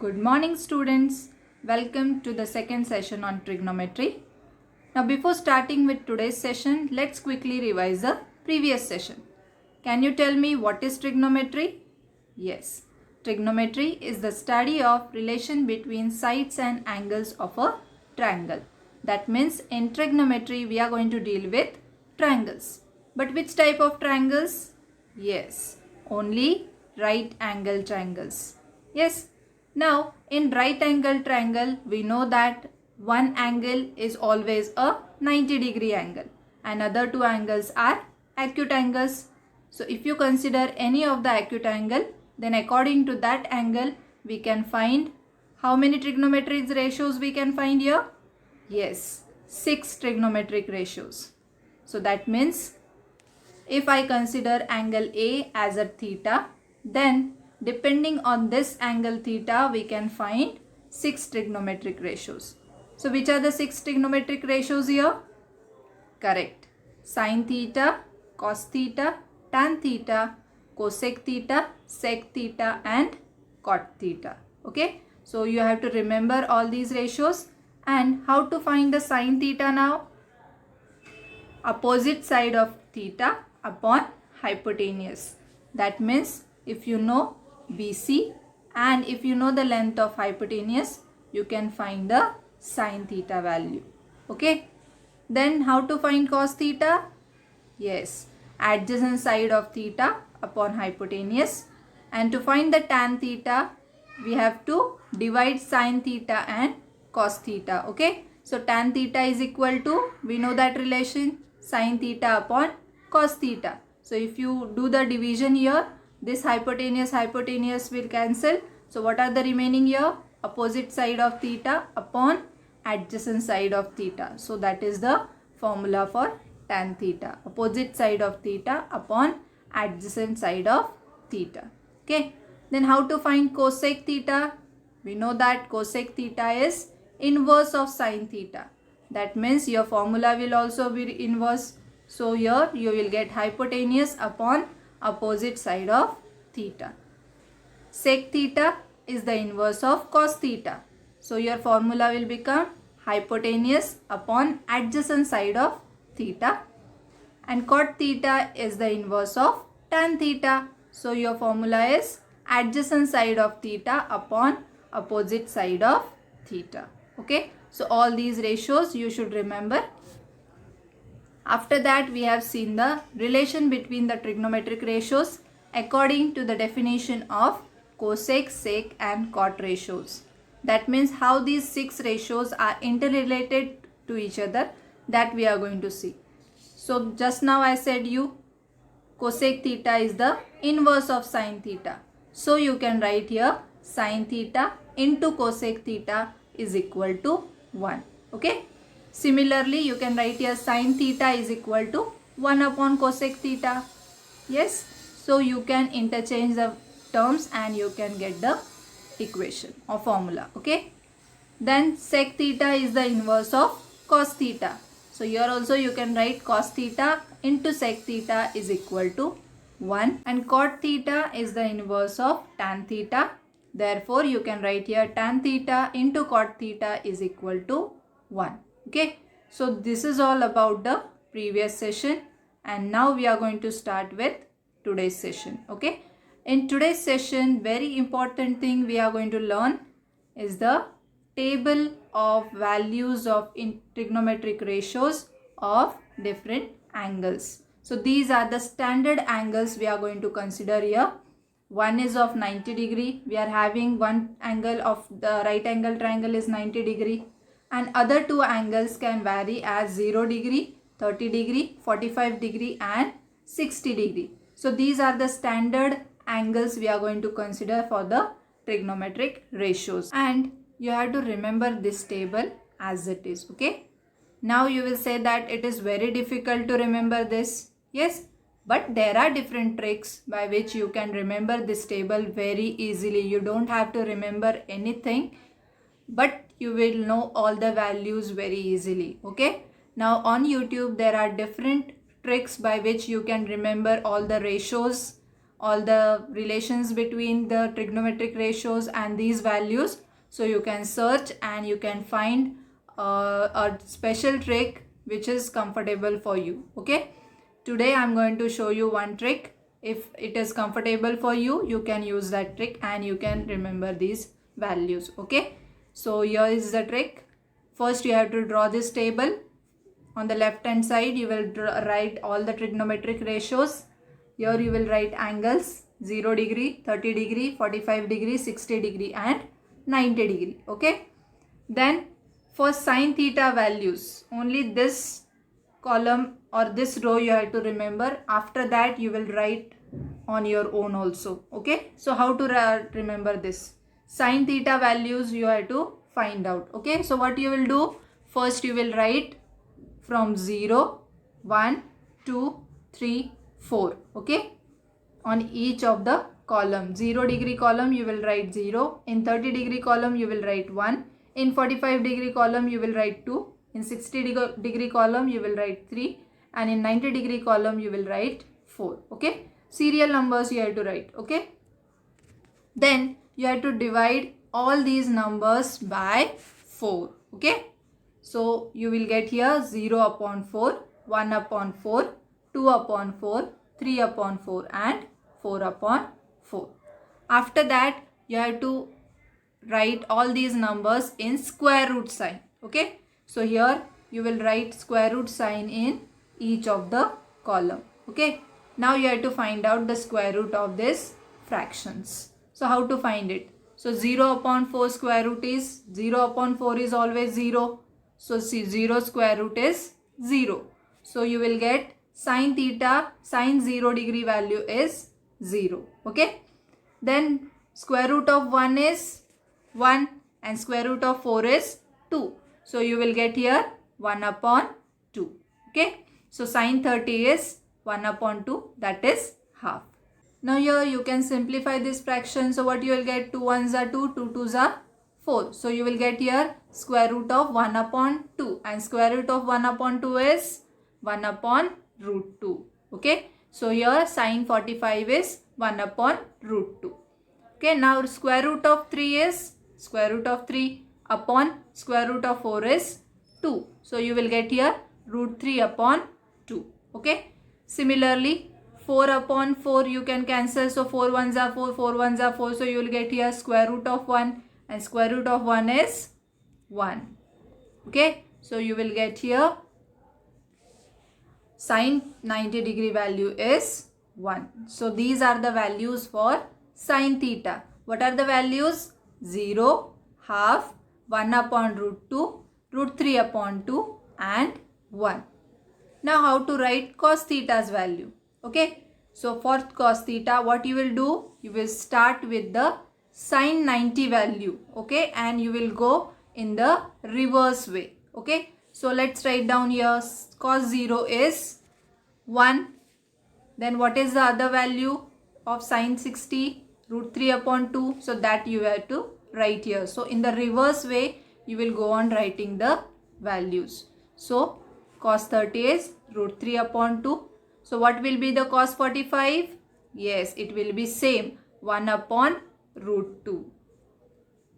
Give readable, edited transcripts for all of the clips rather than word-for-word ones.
Good morning students. Welcome to the second session on trigonometry. Now before starting with today's session, let's quickly revise the previous session. Can you tell me what is trigonometry? Yes, trigonometry is the study of relation between sides and angles of a triangle. That means in trigonometry we are going to deal with triangles. But which type of triangles? Yes, only right angle triangles. Yes. Now in right angle triangle we know that one angle is always a 90-degree angle and other two angles are acute angles. So if you consider any of the acute angle, then according to that angle we can find how many trigonometric ratios we can find here? Yes, 6 trigonometric ratios. So that means if I consider angle A as a theta, then depending on this angle theta, we can find 6 trigonometric ratios. So which are the 6 trigonometric ratios here? Correct. Sin theta, cos theta, tan theta, cosec theta, sec theta and cot theta. Okay. So you have to remember all these ratios. And how to find the sin theta now? Opposite side of theta upon hypotenuse. That means if you know BC and if you know the length of hypotenuse, you can find the sin theta value. Okay. Then how to find cos theta? Yes, adjacent side of theta upon hypotenuse. And to find the tan theta, we have to divide sin theta and cos theta. Okay. So tan theta is equal to, we know that relation, sin theta upon cos theta. So if you do the division here, this hypotenuse will cancel. So what are the remaining here? Opposite side of theta upon adjacent side of theta. So that is the formula for tan theta. Opposite side of theta upon adjacent side of theta. Okay. Then how to find cosec theta? We know that cosec theta is inverse of sin theta. That means your formula will also be inverse. So here you will get hypotenuse upon opposite side of theta. Sec theta is the inverse of cos theta. So your formula will become hypotenuse upon adjacent side of theta. And cot theta is the inverse of tan theta. So your formula is adjacent side of theta upon opposite side of theta. Okay. So all these ratios you should remember. After that we have seen the relation between the trigonometric ratios according to the definition of cosec, sec and cot ratios. That means how these 6 ratios are interrelated to each other, that we are going to see. So just now I said you cosec theta is the inverse of sin theta. So you can write here sin theta into cosec theta is equal to 1. Okay. Similarly, you can write here sin theta is equal to 1 upon cosec theta. Yes. So you can interchange the terms and you can get the equation or formula. Okay. Then sec theta is the inverse of cos theta. So here also you can write cos theta into sec theta is equal to 1. And cot theta is the inverse of tan theta. Therefore, you can write here tan theta into cot theta is equal to 1. Okay. So this is all about the previous session. And now we are going to start with today's session. Okay. In today's session, very important thing we are going to learn is the table of values of trigonometric ratios of different angles. So these are the standard angles we are going to consider here. One is of 90 degree. We are having one angle of the right angle triangle is 90 degree. And other two angles can vary as 0 degree, 30 degree, 45 degree and 60 degree. So these are the standard angles we are going to consider for the trigonometric ratios. And you have to remember this table as it is. Okay. Now you will say that it is very difficult to remember this. Yes. But there are different tricks by which you can remember this table very easily. You don't have to remember anything, but you will know all the values very easily. Okay. Now on YouTube there are different tricks by which you can remember all the ratios all the relations between the trigonometric ratios and these values. So you can search and you can find a special trick which is comfortable for you. Okay, today I'm going to show you one trick. If it is comfortable for you, you can use that trick and you can remember these values. Okay, so here is the trick. First you have to draw this table. On the left hand side you will write all the trigonometric ratios. Here you will write angles 0 degree, 30 degree, 45 degree, 60 degree and 90 degree. Okay, then for sine theta values, only this column or this row you have to remember. After that you will write on your own also. Okay, so how to remember this? Sine theta values you have to find out. Okay, so what you will do? First you will write from 0, 1, 2, 3, 4. Okay, on each of the column. 0 degree column you will write 0. In 30 degree column you will write 1. In 45 degree column you will write 2. In 60 degree column you will write 3. And in 90 degree column you will write 4. Okay, serial numbers you have to write. Okay, then you have to divide all these numbers by 4. Okay, so you will get here 0 upon 4, 1 upon 4, 2 upon 4, 3 upon 4 and 4 upon 4. After that you have to write all these numbers in square root sign. Okay, so here you will write square root sign in each of the column. Okay, now you have to find out the square root of these fractions. So how to find it? So 0 upon 4 square root is 0 upon 4 is always 0. So see, 0 square root is 0. So you will get sine theta, sine 0 degree value is 0. Okay, then square root of 1 is 1 and square root of 4 is 2. So you will get here 1 upon 2. Okay, so sine 30 is 1 upon 2, that is half. Now here you can simplify this fraction. So what you will get? 2 1s are 2, 2 2s are 4. So you will get here square root of 1 upon 2 and square root of 1 upon 2 is 1 upon root 2. Okay, so here sine 45 is 1 upon root 2. Okay, now square root of 3 is square root of 3 upon square root of 4 is 2. So you will get here root 3 upon 2. Okay, similarly 4 upon 4 you can cancel. So 4 1s are 4, 4 1s are 4. So you will get here square root of 1 and square root of 1 is 1. Okay, so you will get here sine 90 degree value is 1. So these are the values for sine theta. What are the values? 0, half, 1 upon root 2, root 3 upon 2 and 1. Now how to write cos theta's value? Okay, so for cos theta what you will do? You will start with the sine 90 value. Okay, and you will go in the reverse way. Okay, so let's write down here cos 0 is 1. Then what is the other value of sine 60? Root 3 upon 2. So that you have to write here. So in the reverse way you will go on writing the values. So cos 30 is root 3 upon 2. So what will be the cos 45? Yes, it will be same, 1 upon root 2.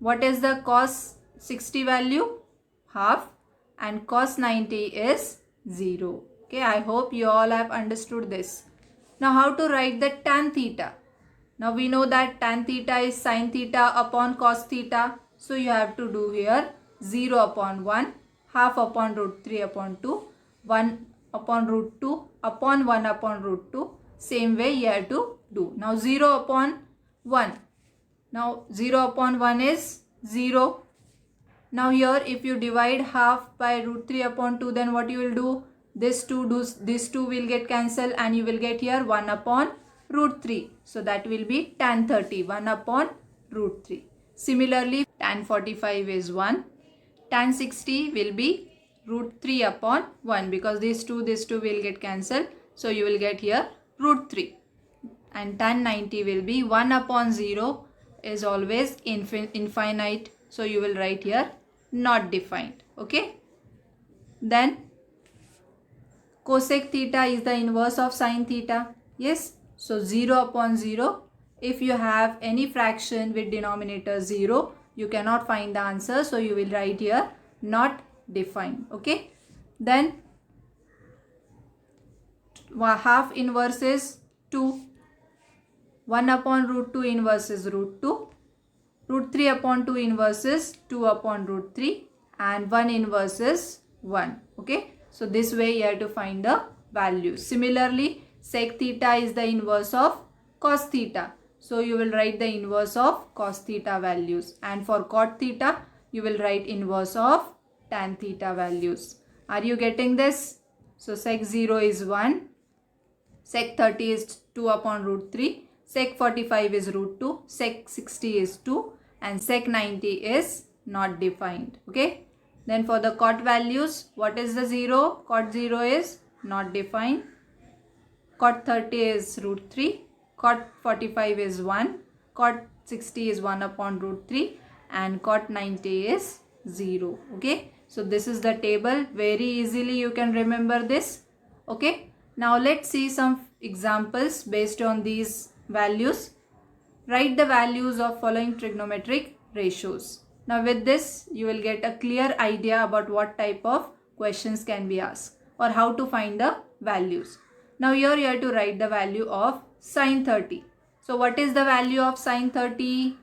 What is the cos 60 value? Half, and cos 90 is 0. Okay, I hope you all have understood this. Now how to write the tan theta? Now we know that tan theta is sin theta upon cos theta. So you have to do here 0 upon 1, half upon root 3 upon 2, 1 upon root 2 upon 1 upon root 2. Same way you have to do. Now 0 upon 1. Now 0 upon 1 is 0. Now here if you divide half by root 3 upon 2, then what you will do? This 2 will get cancelled and you will get here 1 upon root 3. So that will be tan 30, 1 upon root 3. Similarly, tan 45 is 1. Tan 60 will be root 3 upon 1 because this 2 will get cancelled. So you will get here root 3. And tan 90 will be 1 upon 0 is always infinite. So you will write here not defined. Okay. Then cosec theta is the inverse of sin theta. Yes. So 0 upon 0. If you have any fraction with denominator 0, you cannot find the answer. So you will write here not defined. Okay. Then half inverse is 2. 1 upon root 2 inverse is root 2. Root 3 upon 2 inverse is 2 upon root 3. And 1 inverse is 1. Okay. So this way you have to find the value. Similarly, sec theta is the inverse of cos theta. So you will write the inverse of cos theta values. And for cot theta, you will write inverse of tan theta values. Are you getting this? So sec 0 is 1. Sec 30 is 2 upon root 3. Sec 45 is root 2. Sec 60 is 2. And sec 90 is not defined. Okay. Then for the cot values, what is the 0? Cot 0 is not defined. Cot 30 is root 3. Cot 45 is 1. Cot 60 is 1 upon root 3. And cot 90 is 0. Okay. So this is the table. Very easily you can remember this. Okay. Now let's see some examples based on these values. Write the values of following trigonometric ratios. Now with this, you will get a clear idea about what type of questions can be asked or how to find the values. Now here you have to write the value of sine 30. So what is the value of sine 30?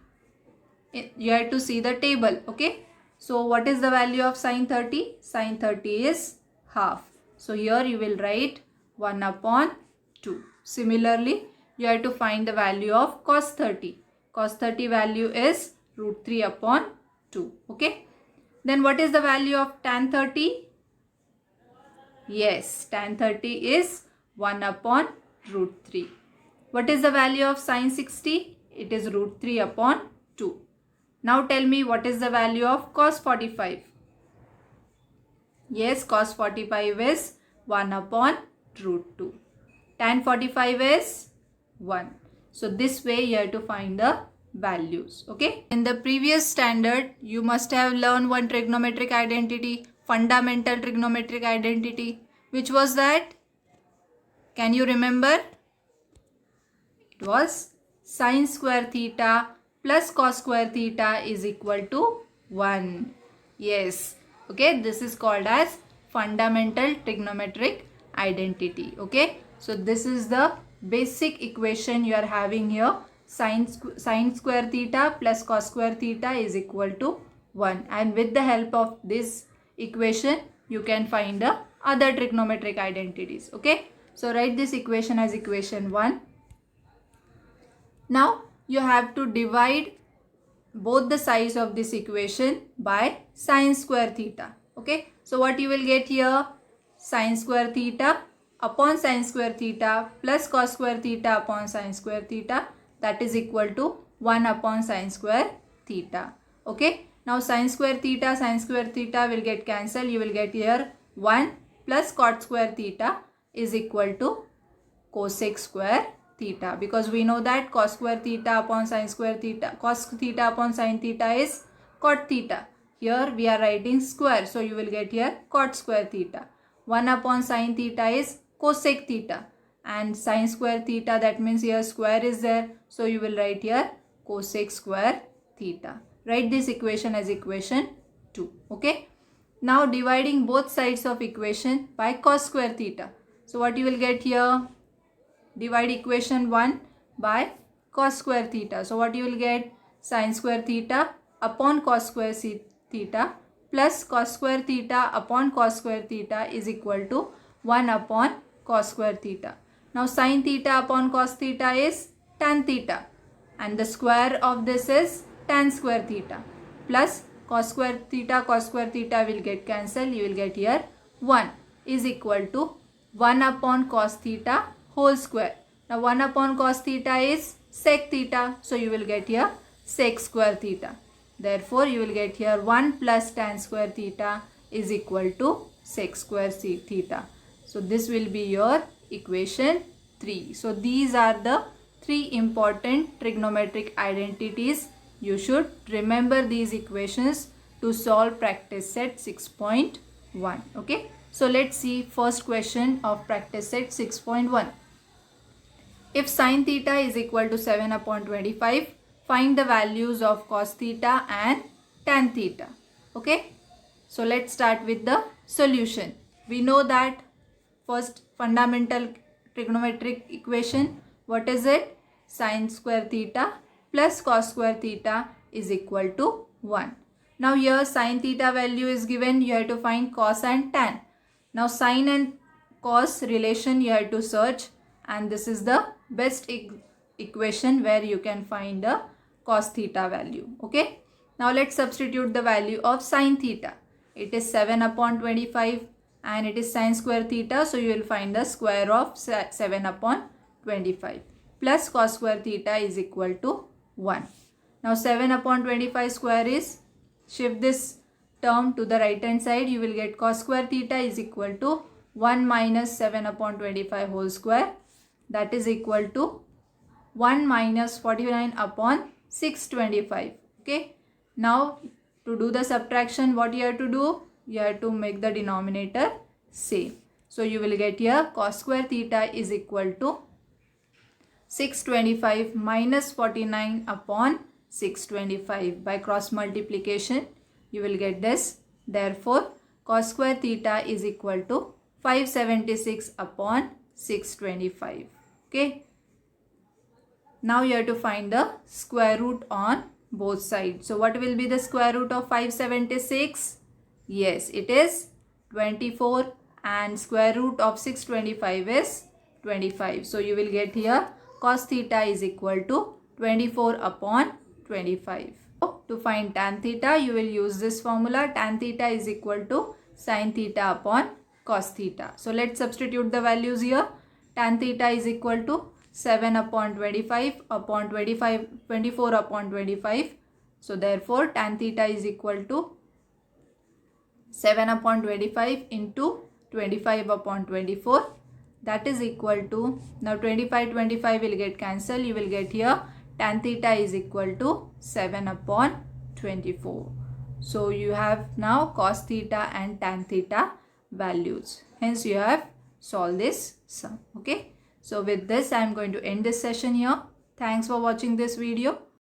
You have to see the table. Okay. So what is the value of sine 30? Sine 30 is half. So here you will write 1 upon 2. Similarly, you have to find the value of cos 30. Cos 30 value is root 3 upon 2. Okay. Then what is the value of tan 30? Yes, tan 30 is 1 upon root 3. What is the value of sine 60? It is root 3 upon 2. Now tell me what is the value of cos 45? Yes, cos 45 is 1 upon root 2. Tan 45 is 1. So this way you have to find the values. Okay. In the previous standard, you must have learned one trigonometric identity, fundamental trigonometric identity. Which was that? Can you remember? It was sine square theta plus cos square theta is equal to 1. Yes. Okay. This is called as fundamental trigonometric identity. Okay. So this is the basic equation you are having here. Sine square theta plus cos square theta is equal to 1. And with the help of this equation, you can find the other trigonometric identities. Okay. So write this equation as equation 1. Now you have to divide both the sides of this equation by sine square theta. Okay. So what you will get here? Sine square theta upon sine square theta plus cos square theta upon sine square theta, that is equal to 1 upon sine square theta. Okay. Now sine square theta will get cancelled. You will get here 1 plus cot square theta is equal to cosec square theta, because we know that cos square theta upon sine square theta, cos theta upon sine theta is cot theta. Here we are writing square, so you will get here cot square theta. 1 upon sine theta is cosec theta, and sine square theta, that means here square is there, so you will write here cosec square theta. Write this equation as equation 2. Okay. Now dividing both sides of equation by cos square theta. So what you will get here? Divide equation 1 by cos square theta. So what you will get? Sine square theta upon cos square theta plus cos square theta upon cos square theta is equal to 1 upon cos square theta. Now sine theta upon cos theta is tan theta, and the square of this is tan square theta, plus cos square theta will get cancelled. You will get here 1 is equal to 1 upon cos theta whole square. Now 1 upon cos theta is sec theta, so you will get here sec square theta. Therefore you will get here 1 plus tan square theta is equal to sec square theta. So this will be your equation 3. So these are the 3 important trigonometric identities. You should remember these equations to solve practice set 6.1. Okay. So let's see first question of practice set 6.1. If sin theta is equal to 7 upon 25, find the values of cos theta and tan theta. Okay. So let's start with the solution. We know that first fundamental trigonometric equation. What is it? Sin square theta plus cos square theta is equal to 1. Now here sin theta value is given. You have to find cos and tan. Now sin and cos relation you have to search, and this is the best equation where you can find the cos theta value. Okay. Now let's substitute the value of sin theta. It is 7 upon 25 and it is sin square theta. So you will find the square of 7 upon 25 plus cos square theta is equal to 1. Now 7 upon 25 square is, shift this term to the right hand side, you will get cos square theta is equal to 1 minus 7 upon 25 whole square, that is equal to 1 minus 49 upon 625. Okay. Now to do the subtraction, what you have to do? You have to make the denominator same. So you will get here cos square theta is equal to 625 minus 49 upon 625. By cross multiplication, you will get this. Therefore, cos square theta is equal to 576 upon 625. Okay. Now you have to find the square root on both sides. So what will be the square root of 576? Yes, it is 24, and square root of 625 is 25. So you will get here cos theta is equal to 24 upon 25. So to find tan theta, you will use this formula. Tan theta is equal to sin theta upon cos theta. So let's substitute the values here. Tan theta is equal to 7 upon 25 upon 24 upon 25. So therefore tan theta is equal to 7 upon 25 into 25 upon 24. That is equal to, now 25 will get cancelled. You will get here tan theta is equal to 7 upon 24. So you have now cos theta and tan theta values. Hence you have solved this sum. Okay. So with this I am going to end this session here. Thanks for watching this video.